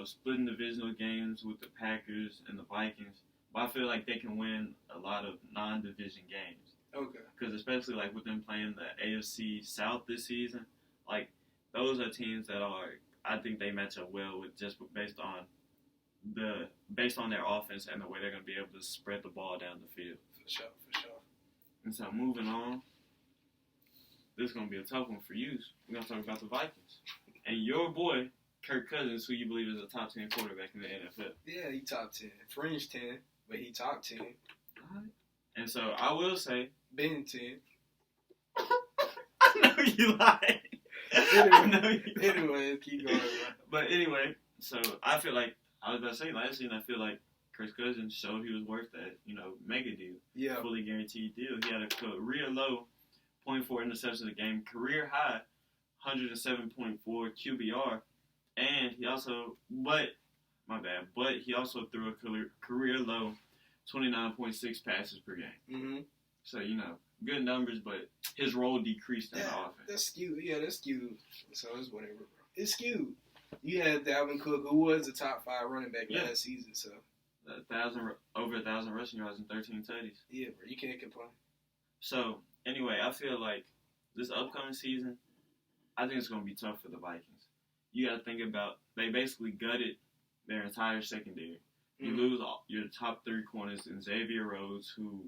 splitting divisional games with the Packers and the Vikings. But I feel like they can win a lot of non-division games. Okay. Because especially like with them playing the AFC South this season, like those are teams that I think they match up well with just based on their offense and the way they're going to be able to spread the ball down the field. For sure. And so moving on, this is going to be a tough one for you. We're going to talk about the Vikings. And your boy, Kirk Cousins, who you believe is a top 10 quarterback in the NFL. Yeah, he top 10. Fringe 10, but he top 10. All right. And so I will say... Ben 10. I know you lied. Anyway, keep going, bro. But anyway, so I feel like, I was about to say last season, I feel like Kirk Cousins showed he was worth that, mega deal. Yeah. Fully guaranteed deal. He had a career low 0.4 interceptions a game, career high 107.4 QBR, and he also, but he also threw a career low 29.6 passes per game. Mm-hmm. So, good numbers, but his role decreased in the offense. That's skewed. Yeah, that's skewed. So it's whatever, bro. It's skewed. You had Dalvin Cook, who was the top 5 running back last season, so. Over 1,000 rushing yards and 13 tutties. Yeah, bro, you can't complain. So, anyway, I feel like this upcoming season, I think it's going to be tough for the Vikings. You got to think about, they basically gutted their entire secondary. You lose your top 3 corners in Xavier Rhodes, who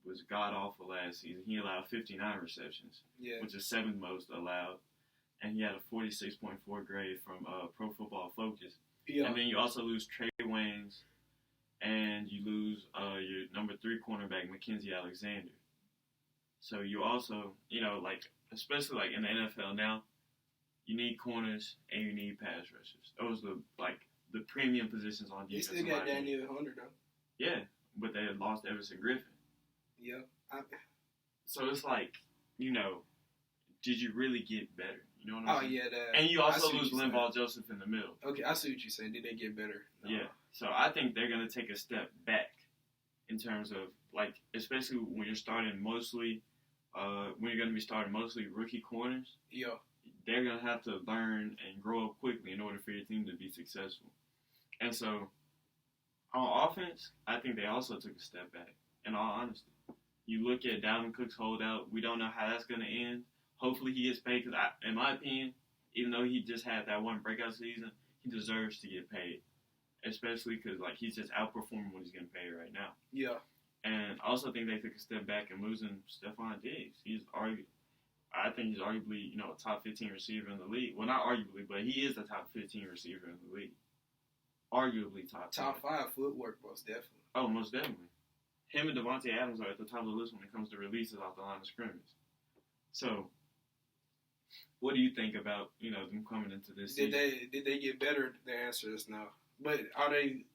was god-awful last season. He allowed 59 receptions, which is 7th most allowed. And he had a 46.4 grade from Pro Football Focus. Yeah. And then you also lose Trey Waynes, and you lose your number 3 cornerback, Mackenzie Alexander. So you also, especially like in the NFL now, you need corners and you need pass rushers. Those are the premium positions on defense. They still got Daniel Hunter though. Yeah, but they had lost Everson Griffin. Yeah. So it's like, did you really get better? You know what I'm saying? Yeah. And you also lose Linval Joseph in the middle. Okay, I see what you're saying. Did they get better? No. Yeah. So I think they're going to take a step back in terms of, especially when you're starting mostly, when you're going to be starting mostly rookie corners. Yeah. They're going to have to learn and grow up quickly in order for your team to be successful. And so, on offense, I think they also took a step back, in all honesty. You look at Dalvin Cook's holdout. We don't know how that's going to end. Hopefully he gets paid because, in my opinion, even though he just had that one breakout season, he deserves to get paid. Especially because, he's just outperforming what he's getting paid right now. Yeah. And I also think they took a step back in losing Stephon Diggs. I think he's arguably, a top 15 receiver in the league. Well, not arguably, but he is the top 15 receiver in the league. Arguably top 5 footwork, most definitely. Oh, most definitely. Him and Devontae Adams are at the top of the list when it comes to releases off the line of scrimmage. So, what do you think about, them coming into this season? Did they get better? The answer is no. But are they?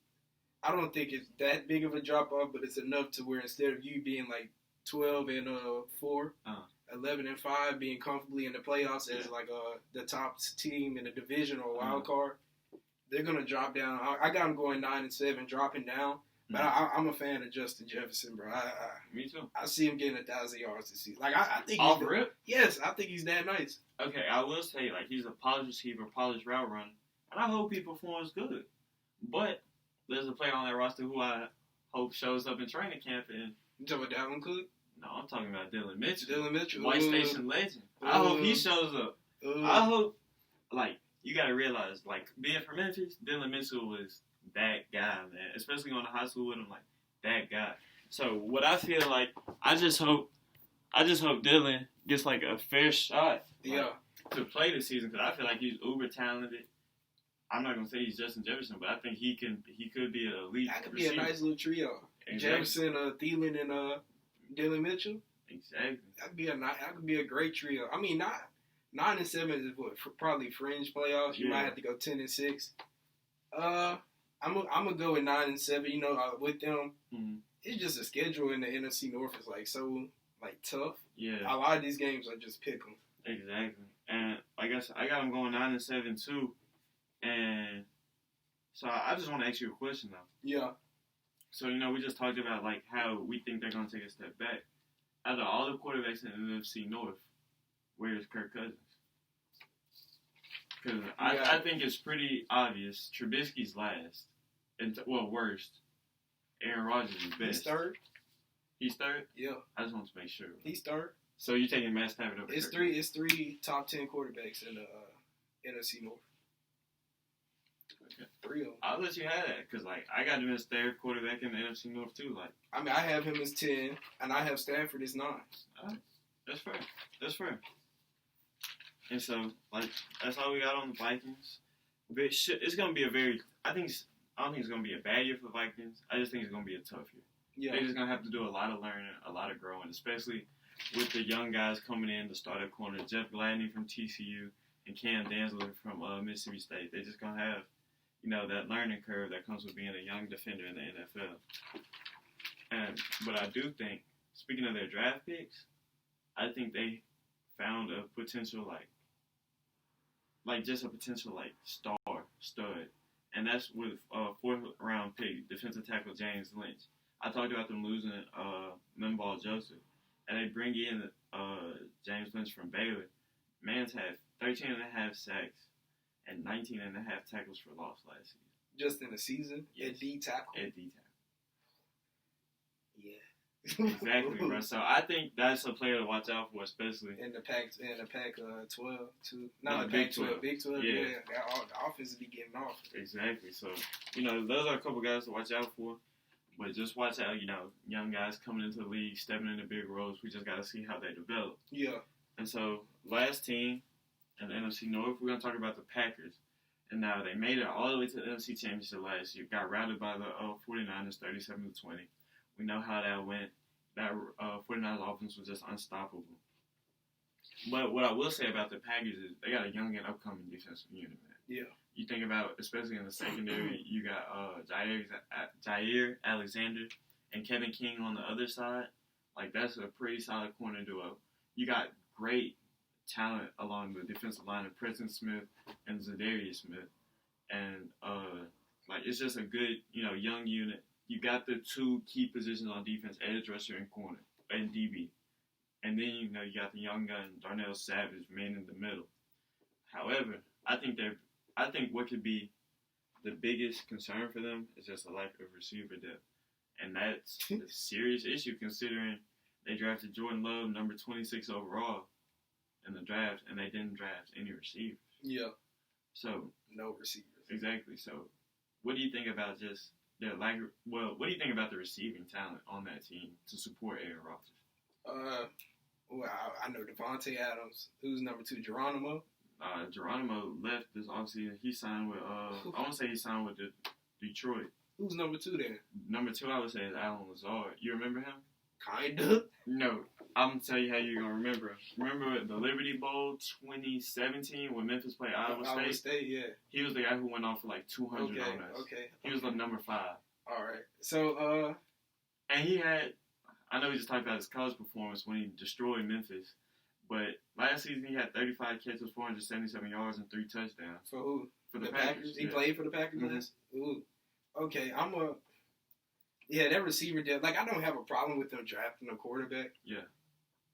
I don't think it's that big of a drop off, but it's enough to where instead of you being 12-4, 11-5, being comfortably in the playoffs as the top team in the division or wild card, they're gonna drop down. I got them going 9-7, dropping down. But I'm a fan of Justin Jefferson, bro. Me too. I see him getting 1,000 yards this season. I think off rip. Yes, I think he's that nice. Okay, I will say he's a polished receiver, polished route runner, and I hope he performs good. But there's a player on that roster who I hope shows up in training camp. And You talking about Dalvin Cook? no, I'm talking about Dylan Mitchell. Dylan Mitchell. White Station legend. I hope he shows up. I hope, like, you got to realize, like, being from Memphis, Dylan Mitchell was that guy, man. Especially going to high school with him, like, that guy. So, what I feel like, I just hope Dylan gets, like, a fair shot to play this season, because I feel like he's uber talented. I'm not going to say he's Justin Jefferson, but I think he could be an elite That could receiver. be a nice little trio. Exactly. Jefferson, Thielen, and Dylan Mitchell. Exactly. That could be a great trio. I mean, 9-7 is probably fringe playoffs. You might have to go 10-6. I'm gonna go with 9-7. You know, with them, it's just a schedule in the NFC North is like so like tough. Yeah. A lot of these games are just pick 'em. Exactly. And I guess I got them going 9-7 too. And so I just want to ask you a question though. Yeah. So we just talked about like how we think they're gonna take a step back. Out of all the quarterbacks in the NFC North, where is Kirk Cousins? Because I think it's pretty obvious. Trubisky's last, and worst. Aaron Rodgers is best. He's third. He's third. Yeah. I just want to make sure. He's third. So you're taking Matt Stafford over? It's Kirk three. It's 3 top 10 quarterbacks in the NFC North. Okay. 3 of them. I'll let you have that because like I got him as third quarterback in the NFC North too. Like I mean, I have him as 10, and I have Stafford as 9. All right. That's fair. That's fair. And so, like, that's all we got on the Vikings. But it's going to be I don't think it's going to be a bad year for the Vikings. I just think it's going to be a tough year. Yeah. They're just going to have to do a lot of learning, a lot of growing, especially with the young guys coming in to start at corner. Jeff Gladney from TCU and Cam Dantzler from Mississippi State. They're just going to have, that learning curve that comes with being a young defender in the NFL. But I do think, speaking of their draft picks, I think they found a potential, just a potential, stud. And that's with fourth-round pick, defensive tackle James Lynch. I talked about them losing Linval Joseph. And they bring in James Lynch from Baylor. Man's had 13.5 sacks and 19.5 tackles for loss last season. Just in the season? Yes. At D tackle? At D tackle. Yeah. Exactly, bro. So I think that's a player to watch out for, especially in the Pac 12 too. No, the Pac 12. Big 12. Yeah. The offense be getting off. Exactly. So those are a couple guys to watch out for. But just watch out, young guys coming into the league, stepping into big roles. We just got to see how they develop. Yeah. And so last team in the NFC North, we're gonna talk about the Packers. And now they made it all the way to the NFC Championship last year. Got routed by the 49ers, 37-20. We know how that went. That 49ers offense was just unstoppable. But what I will say about the Packers is they got a young and upcoming defensive unit, man. Yeah. You think about, especially in the secondary, you got Jair Alexander and Kevin King on the other side. Like, that's a pretty solid corner duo. You got great talent along the defensive line of Preston Smith and Zadarius Smith. And, it's just a good, young unit. You got the 2 key positions on defense, edge rusher and corner, and DB. And then, you got the young gun, Darnell Savage, man in the middle. However, I think what could be the biggest concern for them is just a lack of receiver depth. And that's a serious issue considering they drafted Jordan Love, number 26 overall in the draft, and they didn't draft any receivers. Yeah. So no receivers. Exactly. So what do you think about just their what do you think about the receiving talent on that team to support Aaron Rodgers? I know Devontae Adams. Who's number 2? Geronimo? Geronimo left this offseason. He signed with, I want to say he signed with Detroit. Who's number 2 then? Number 2, I would say, is Alan Lazard. You remember him? Kinda. No. I'm going to tell you how you're going to remember him. Remember the Liberty Bowl 2017 when Memphis played Iowa State? Iowa State, yeah. He was the guy who went off for 200 on us. Okay. He was number 5. All right. So, and he had, I know we just talked about his college performance when he destroyed Memphis. But last season, he had 35 catches, 477 yards, and 3 touchdowns. For who? For the Packers. He played for the Packers? Mm-hmm. Ooh. Okay, that receiver depth. I don't have a problem with them drafting a quarterback. Yeah.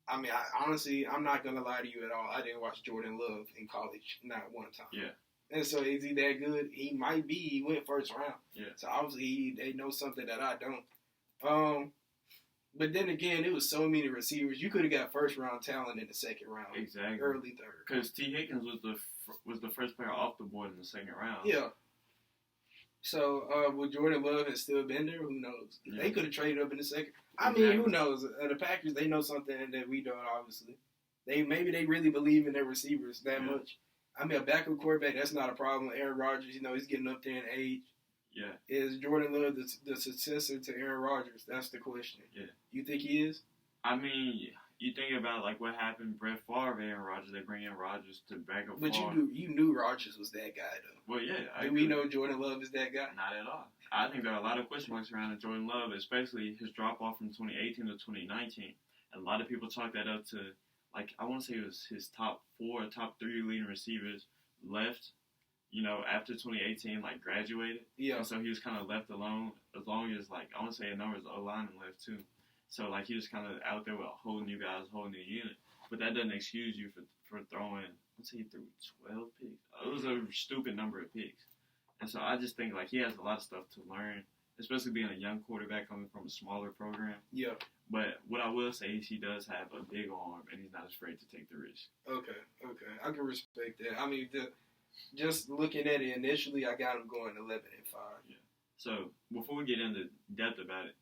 I mean, honestly, I'm not going to lie to you at all. I didn't watch Jordan Love in college, not one time. Yeah. And so, is he that good? He might be. He went first round. Yeah. So, obviously, they know something that I don't. But then again, it was so many receivers. You could have got first-round talent in the second round. Exactly. Early third. Because T. Higgins was the first player off the board in the second round. Yeah. So, would Jordan Love have still been there? Who knows? Yeah. They could have traded up in the second. I mean, who knows? The Packers, they know something that we don't, obviously. Maybe they really believe in their receivers that much. I mean, a backup quarterback, that's not a problem. Aaron Rodgers, he's getting up there in age. Yeah. Is Jordan Love the successor to Aaron Rodgers? That's the question. Yeah. You think he is? I mean, you think about like what happened, Brett Favre, Aaron Rodgers. They bring in Rodgers to back up. But you knew Rodgers was that guy though. Well, yeah. Do we know Jordan Love is that guy? Not at all. I think there are a lot of question marks around Jordan Love, especially his drop off from 2018 to 2019. And a lot of people chalk that up to, like, I want to say it was his top 4 or top 3 leading receivers left. After 2018, like, graduated. Yeah. And so he was kind of left alone as long as, like, I want to say a number of O-linemen left, too. So, like, he was kind of out there with a whole new guys, a whole new unit. But that doesn't excuse you for throwing, let's say he threw 12 picks. It was a stupid number of picks. And so I just think, like, he has a lot of stuff to learn, especially being a young quarterback coming from a smaller program. Yeah. But what I will say is he does have a big arm, and he's not afraid to take the risk. Okay. I can respect that. I mean, just looking at it initially, I got him going 11-5. Yeah. So before we get into depth about it,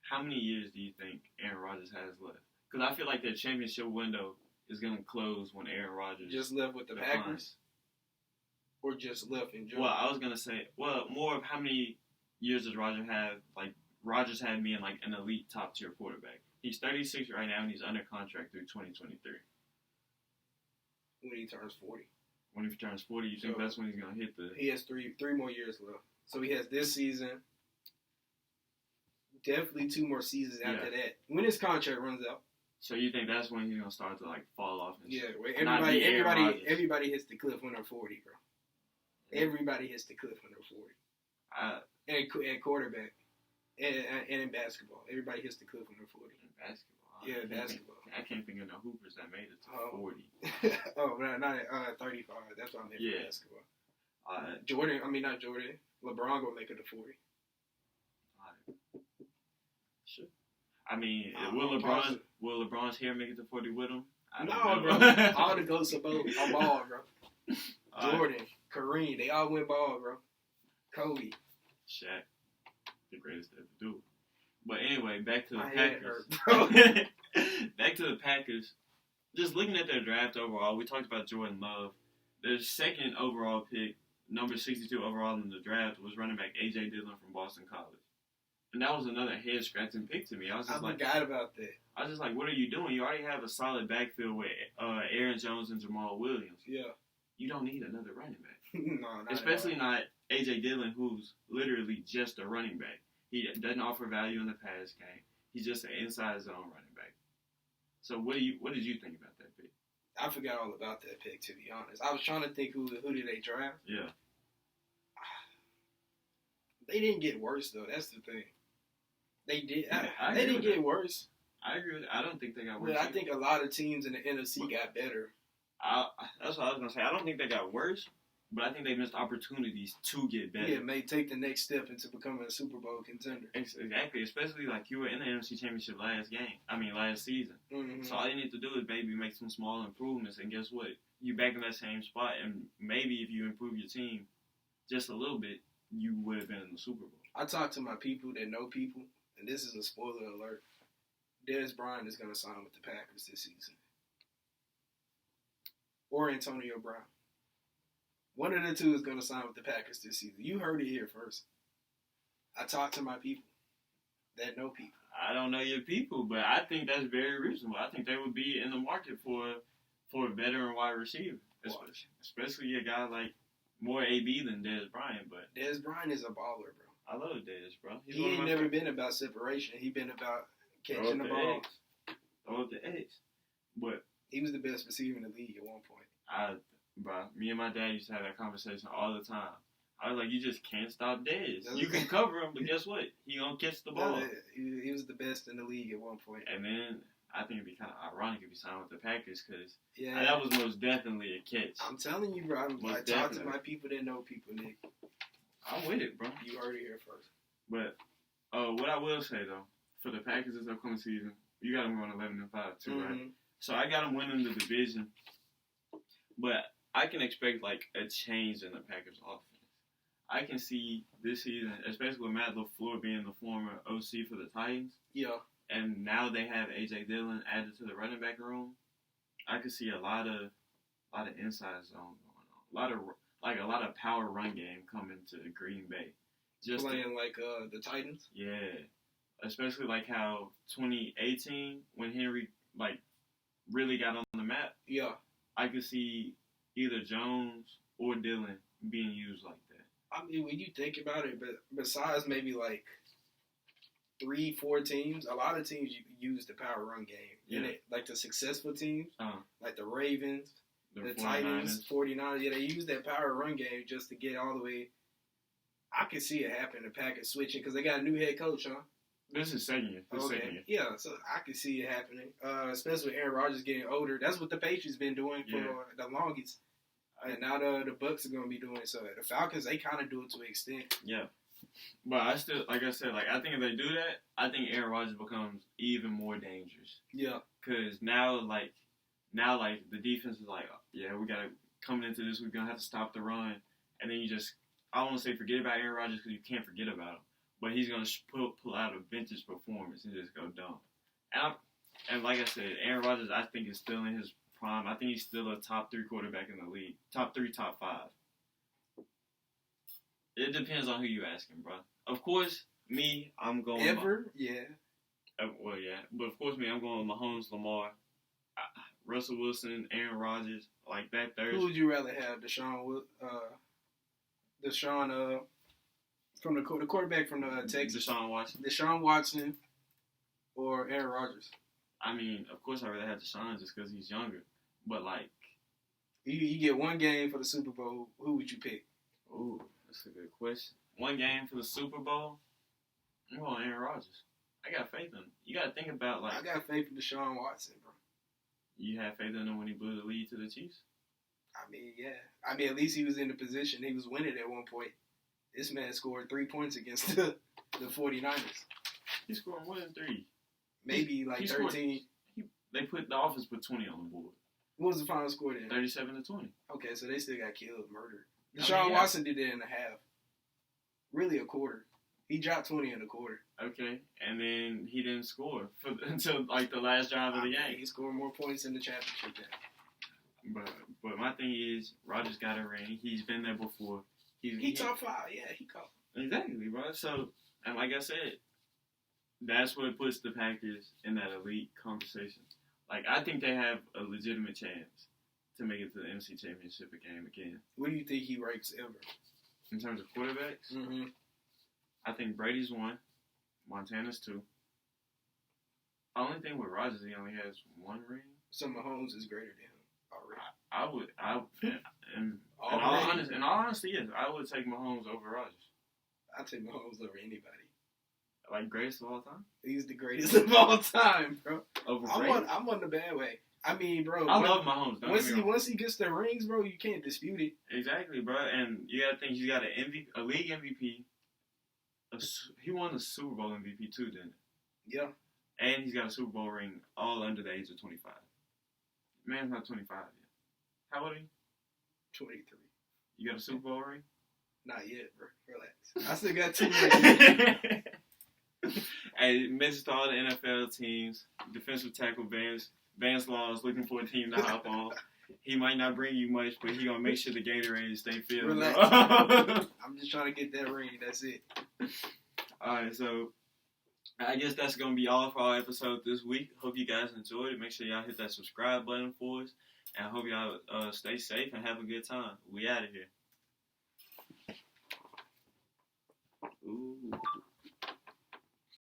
how many years do you think Aaron Rodgers has left? Because I feel like the championship window is going to close when Aaron Rodgers just left with the Packers, or just left in general. Well, I was going to say, more of how many years does Rodgers have? Like, Rodgers had being like an elite top tier quarterback. He's 36 right now, and he's under contract through 2023. When he turns 40. When he turns 40, you think that's when he's going to hit the... He has three more years left. So he has this season, definitely 2 more seasons after that. When his contract runs out. So you think that's when he's going to start to, like, fall off? And everybody hits the cliff when they're 40, bro. Everybody hits the cliff when they're 40. And quarterback. And in basketball. Everybody hits the cliff when they're 40. In basketball? Yeah, basketball. I can't think of no hoopers that made it to 40. Not 35. That's what I meant for basketball. Not Jordan. LeBron will make it to 40. Sure. I mean, will LeBron's hair make it to 40 with him? No, bro. All the ghosts are bald, bro. Jordan, Kareem, they all went bald, bro. Kobe. Shaq. The greatest to ever do. But anyway, back to the Packers. Back to the Packers. Just looking at their draft overall, we talked about Jordan Love. Their second overall pick, number 62 overall in the draft, was running back A.J. Dillon from Boston College. And that was another head-scratching pick to me. I forgot about that. I was just like, what are you doing? You already have a solid backfield with Aaron Jones and Jamal Williams. Yeah. You don't need another running back. No, especially not A.J. Dillon, who's literally just a running back. He doesn't offer value in the pass game. He's just an inside zone running back. So what did you think about that pick? I forgot all about that pick, to be honest. I was trying to think who did they draft. Yeah. They didn't get worse, though. That's the thing. They did. They didn't get worse. I agree with that. I don't think they got worse. But I think a lot of teams in the NFC got better. That's what I was going to say. I don't think they got worse, but I think they missed opportunities to get better. Yeah, may take the next step into becoming a Super Bowl contender. Exactly, especially like you were in the NFC Championship last season. Mm-hmm. So all you need to do is maybe make some small improvements, and guess what? You're back in that same spot, and maybe if you improve your team just a little bit, you would have been in the Super Bowl. I talked to my people that know people, and this is a spoiler alert. Dez Bryant is going to sign with the Packers this season. Or Antonio Brown. One of the two is going to sign with the Packers this season. You heard it here first. I talked to my people that know people. I don't know your people, but I think that's very reasonable. I think they would be in the market for a veteran wide receiver. Especially a guy like more AB than Dez Bryant. But Dez Bryant is a baller, bro. I love Dez, bro. He ain't never been about separation. He been about catching the ball. Throw up the eggs. But he was the best receiver in the league at one point. Me and my dad used to have that conversation all the time. I was like, you just can't stop Dez. You can cover him, but guess what? He gonna catch the ball. He was the best in the league at one point. And then I think it'd be kind of ironic if he signed with the Packers because that was most definitely a catch. I'm telling you, bro. I talk to my people that know people, Nick. I'm with it, bro. You heard it here first. But what I will say, though, for the Packers this upcoming season, you got them going 11-5 too, Mm-hmm. right? So I got them winning the division, but I can expect like a change in the Packers offense. I can see this season, especially with Matt LaFleur being the former OC for the Titans. Yeah. And now they have A.J. Dillon added to the running back room. I could see a lot of inside zone going on. A lot of power run game coming to Green Bay. Just playing like the Titans. Yeah, especially like how 2018 when Henry like really got on the map. Yeah. I could see either Jones or Dillon being used like that. I mean, when you think about it, but besides maybe like 3-4 teams, a lot of teams use the power run game. Yeah. And like the successful teams, like the Ravens, the 49ers. Titans, 49ers, yeah, they use that power run game just to get all the way. I can see it happen, the Packers switching, because they got a new head coach, huh? This is second year. Okay. Yeah, so I can see it happening, especially with Aaron Rodgers getting older. That's what the Patriots been doing for the longest. And now the Bucs are going to be doing it. So the Falcons, they kind of do it to an extent. Yeah. But I still, like I said, like I think if they do that, I think Aaron Rodgers becomes even more dangerous. Yeah. Because now the defense is like, yeah, we got to, coming into this, we're going to have to stop the run. And then you just, I don't want to say forget about Aaron Rodgers because you can't forget about him. But he's going to pull out a vintage performance and just go dumb. And like I said, Aaron Rodgers, I think, is still in his prime. I think he's still a top 3 quarterback in the league. Top 3, top 5. It depends on who you asking, bro. Of course, me, I'm going... Yeah. Well, yeah. But of course, me, I'm going with Mahomes, Lamar, Russell Wilson, Aaron Rodgers, like that third. Who would you rather have? Deshaun from the quarterback from Texas? Deshaun Watson or Aaron Rodgers? I mean, of course, I'd rather have Deshaun just because he's younger. But, like... You get one game for the Super Bowl, who would you pick? Ooh, that's a good question. One game for the Super Bowl? I'm going Aaron Rodgers. I got faith in him. You got to think about, like... I got faith in Deshaun Watson, bro. You had faith in him when he blew the lead to the Chiefs? I mean, yeah. I mean, at least he was in the position. He was winning at one point. This man scored 3 points against the 49ers. He scored more than 3. Maybe like 13. The offense put 20 on the board. What was the final score then? 37-20. Okay, so they still got killed, murdered. Deshaun Watson did it in a half. Really a quarter. He dropped 20 in a quarter. Okay, and then he didn't score until like the last drive of the game. He scored more points in the championship game. But my thing is, Rodgers got a ring. He's been there before. He top 5, yeah, he caught. Exactly, bro. So, and like I said, that's what puts the Packers in that elite conversation. Like, I think they have a legitimate chance to make it to the NFC Championship game again. What do you think he ranks ever? In terms of quarterbacks? Mm-hmm. I think Brady's 1. Montana's 2. The only thing with Rodgers, he only has 1 ring. So Mahomes is greater than him already. In all honesty, yes, I would take Mahomes over Rodgers. I'd take Mahomes over anybody. Like, greatest of all time? He's the greatest of all time, bro. Over Brady? I'm on the bad way. I mean, bro. I love Mahomes. Once he gets the rings, bro, you can't dispute it. Exactly, bro. And you got to think he's got a league MVP. He won the Super Bowl MVP too, didn't he? Yeah. And he's got a Super Bowl ring all under the age of 25. Man's not 25 yet. How old are you? 23. You got a Super Bowl ring? Not yet, bro. Relax. I still got 2 rings. Hey, message to all the NFL teams, defensive tackle Vance Law is looking for a team to hop on. He might not bring you much, but he gonna make sure the Gatorade stay filled. Relax. I'm just trying to get that ring. That's it. All right, so I guess that's gonna be all for our episode this week. Hope you guys enjoyed it. Make sure y'all hit that subscribe button for us, and I hope y'all stay safe and have a good time. We out of here.